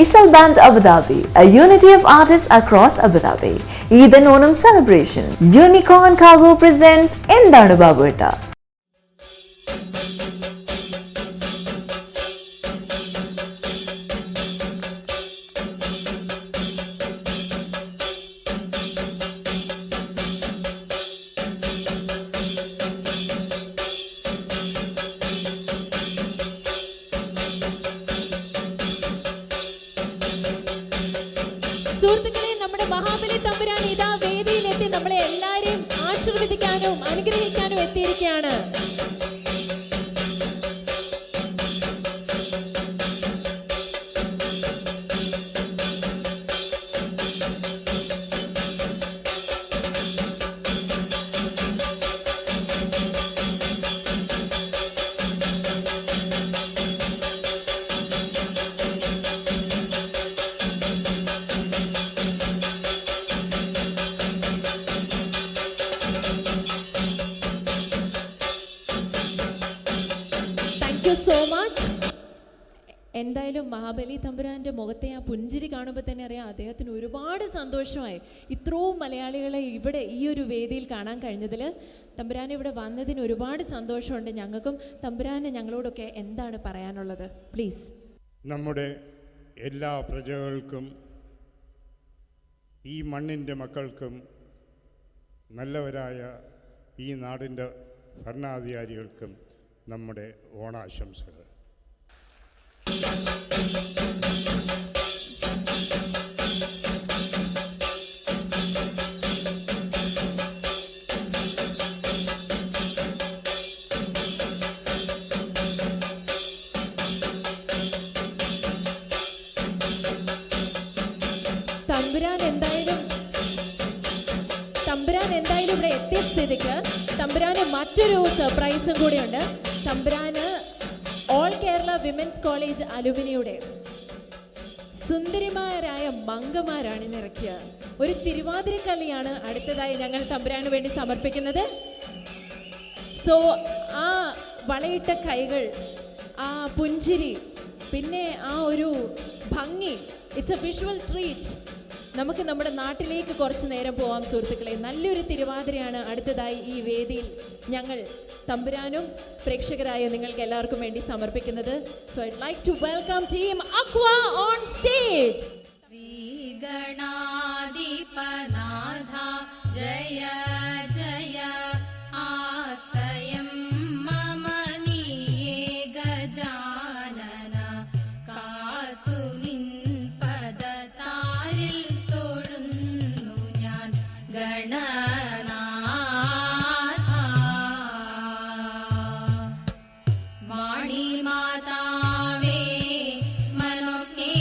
Ishal Band Abu Dhabi, a unity of artists across Abu Dhabi. Eid and Onam celebration. Unicorn Cargo presents Endanu Babuetta. സുഹൃത്തുക്കളെ, നമ്മുടെ മഹാബലി തമ്പുരാൻ ഇതാ വേദിയിലെത്തി നമ്മളെ എല്ലാവരെയും ആശീർവദിക്കാനും അനുഗ്രഹിക്കാനും എത്തിയിരിക്കുകയാണ്. So much. എന്തായാലും മഹാബലി തമ്പുരാൻ്റെ മുഖത്തെ ആ പുഞ്ചിരി കാണുമ്പോൾ തന്നെ അറിയാം അദ്ദേഹത്തിന് ഒരുപാട് സന്തോഷമായി. ഇത്രയും മലയാളികളെ ഇവിടെ ഈ ഒരു വേദിയിൽ കാണാൻ കഴിഞ്ഞതിൽ തമ്പുരാൻ ഇവിടെ വന്നതിന് ഒരുപാട് സന്തോഷമുണ്ട്. ഞങ്ങൾക്കും തമ്പുരാന് ഞങ്ങളോടൊക്കെ എന്താണ് പറയാനുള്ളത്? പ്ലീസ്. നമ്മുടെ എല്ലാ പ്രജകൾക്കും ഈ മണ്ണിൻ്റെ മക്കൾക്കും നല്ലവരായ ഈ നാടിൻ്റെ ഭരണാധികാരികൾക്കും നമ്മുടെ ഓണാശംസകൾ. തമ്പുരാൻ എന്തായാലും ഇവിടെ എത്തിയ സ്ഥിതിക്ക് തമ്പുരാന് മറ്റൊരു സർപ്രൈസും കൂടിയുണ്ട്. തമ്പുരാന് ഓൾ കേരള വിമൻസ് കോളേജ് അലുമിനിയുടെ സുന്ദരിമാരായ മംഗമാരാണ് ഇന്നിറക്കിയ ഒരു തിരുവാതിരക്കളിയാണ് അടുത്തതായി ഞങ്ങൾ തമ്പുരാന് വേണ്ടി സമർപ്പിക്കുന്നത്. സോ ആ വളയിട്ട കൈകൾ, ആ പുഞ്ചിരി, പിന്നെ ആ ഒരു ഭംഗി, ഇറ്റ്സ് എ വിഷ്വൽ ട്രീറ്റ്. നമുക്ക് നമ്മുടെ നാട്ടിലേക്ക് കുറച്ച് നേരം പോവാം സുഹൃത്തുക്കളെ. നല്ലൊരു തിരുവാതിരയാണ് അടുത്തതായി ഈ വേദിയിൽ ഞങ്ങൾ തമ്പുരാനും പ്രേക്ഷകരായ നിങ്ങൾക്ക് എല്ലാവർക്കും വേണ്ടി സമർപ്പിക്കുന്നത്. So I'd like to welcome team Aqua on stage. ശ്രീ ഗണാധിപനാഥ ജയ ജയ ആശ്രയം മമ നീയേ ഗജാനന കാത്തു നിൻ പദതാരിൽ തൊഴുന്നു ഞാൻ ഗണനാഥ. വാണി മാതാവേ മനോജ്ഞേ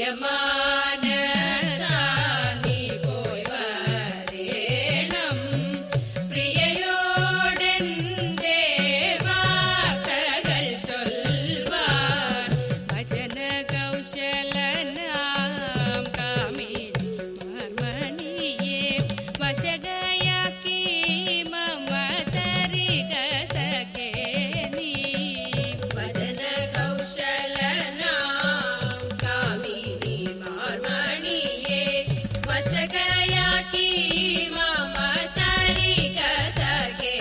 പ്രിയമാനസാ നീ പോയി വരേണം പ്രിയയോടെന്റെ വാർത്തകൾ ചൊൽവാൻ ഭജന കൗശലനാം കാമിനി മാർമണിയെ വശകയാക്കി മമ തരിക സഖേ നീ. ഭജന കൗശലനാം കാമിനി മാർമണിയെ വശകയാക്കി മമ തരിക സഖേ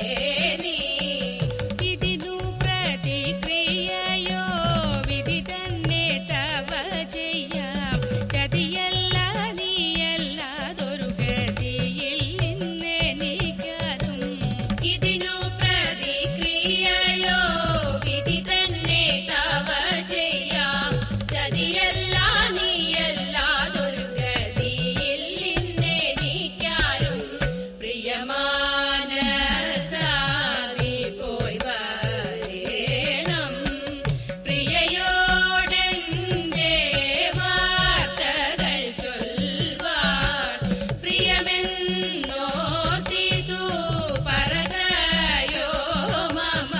നീ. ഇതിനു പ്രതിക്രിയയോ വിധി തന്നെ തവ ചെയ്യാം. ചതിയല്ല നീയല്ലാതൊരു ഗതിയിൽ നിന്നെനിക്കതും. ഇതിനു പ്രതിക്രിയയോ വിധി തന്നെ തവ ചെയ്യാം. ചതിയല്ല നീയല്ലാതൊരു ഗതിയിൽ നിന്നെനിക്കാരും. പ്രിയമാനസാ നീ പോയി വരേണം പ്രിയയോടെന്റെ വാർത്തകൾ ചൊൽവാൻ. പ്രിയമെന്നോർത്തിതു പറകയോ മമ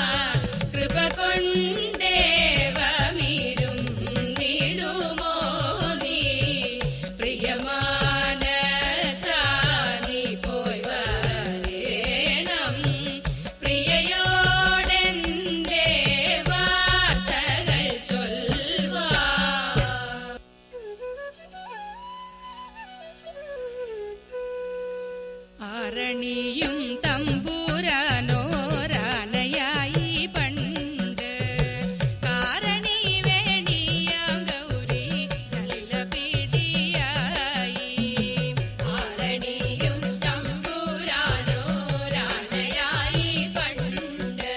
കൃപ കൊണ്ടേവമിരും നിടുമോ നീ. പ്രിയമാനസാ നീ പോയി വരേണം പ്രിയയോടെന്റെ വാർത്തകൾ ചൊൽവാൻ. ആരണിയും തമ്പുരാനോരാനയായി പണ്ട് കാരണി വേണിയാം ഗൗരി നല്ല പിടിയായി. ആരണിയും തമ്പുരാനോരാനയായി പണ്ട്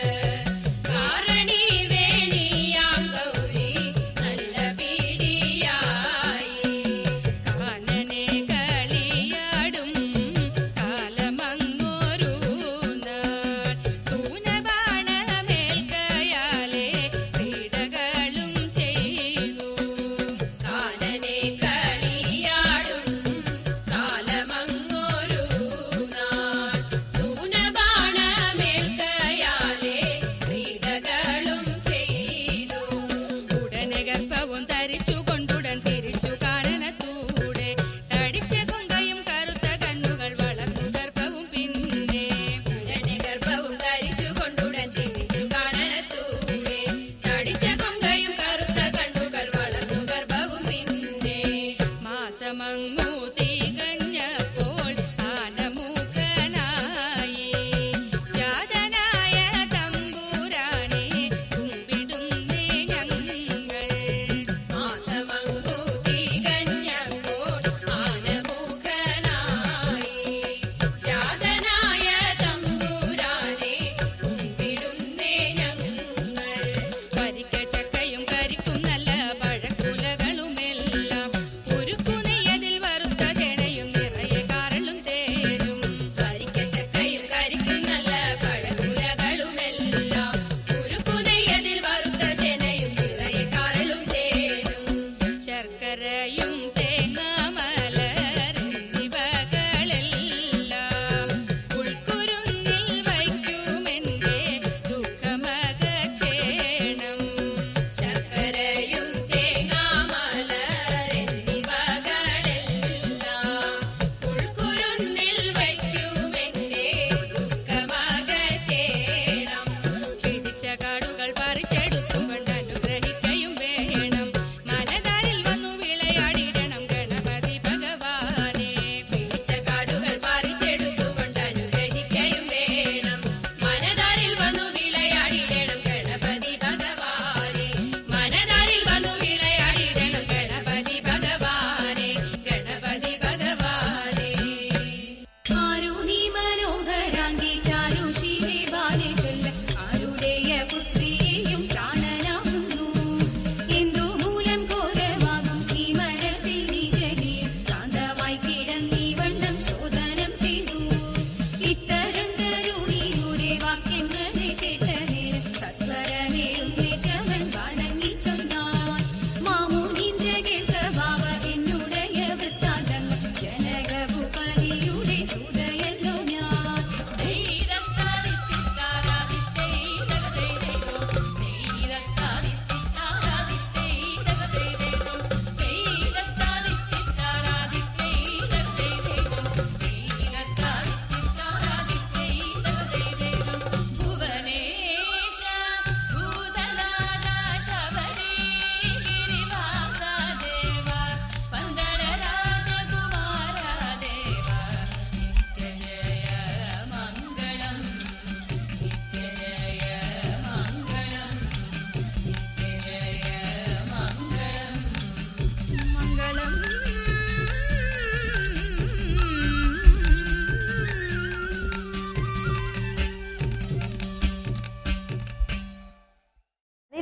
കാരണി വേണിയാം ഗൗരി നല്ല പിടിയായി. കാനനെ കളിയാടും കാലമങ്ങൊരു നാൾ സൂനബാണമേൽക്കയാലെ ക്രീഡകളും ചെയ്തു. കാനനെ കളിയാടും കാലമങ്ങൊരു നാൾ സൂനബാണമേൽക്കയാലെ ക്രീഡകളും ചെയ്തു. ഉടനെ ഗർഭവും ധരിച്ചു കൊണ്ടുടൻ തിരിച്ചു കാനനത്തൂടെ തടിച്ച കൊങ്കയും കറുത്ത കണ്ണുകൾ വളർന്നു ഗർഭവും പിന്നെ. ഉടനെ ഗർഭവും ധരിച്ചു കൊണ്ടുടൻ തിരിച്ചു കാനനത്തൂടെ തടിച്ച കൊങ്കയും കറുത്ത കണ്ണുകൾ വളർന്നു ഗർഭവും പിന്നെ. മാസമങ്ങു തികഞ്ഞപ്പോൾ ആനമുഖനായി ജാതനായ തമ്പുരാനെ കുമ്പിടുന്നേ ഞങ്ങൾ. മാസമങ്ങു തികഞ്ഞപ്പോൾ ആനമുഖനായി ജാതനായ തമ്പുരാനെ കുമ്പിടുന്നേ ഞങ്ങൾ. പരിക്ക ചക്കയും കരിക്കും നല്ല പഴക്കുലകളുമെല്ലാം ഉരുക്കുനെയ്യതിൽ വറുത്ത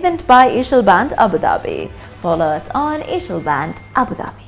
event by Ishal Band Abu Dhabi. Follow us on Ishal Band Abu Dhabi.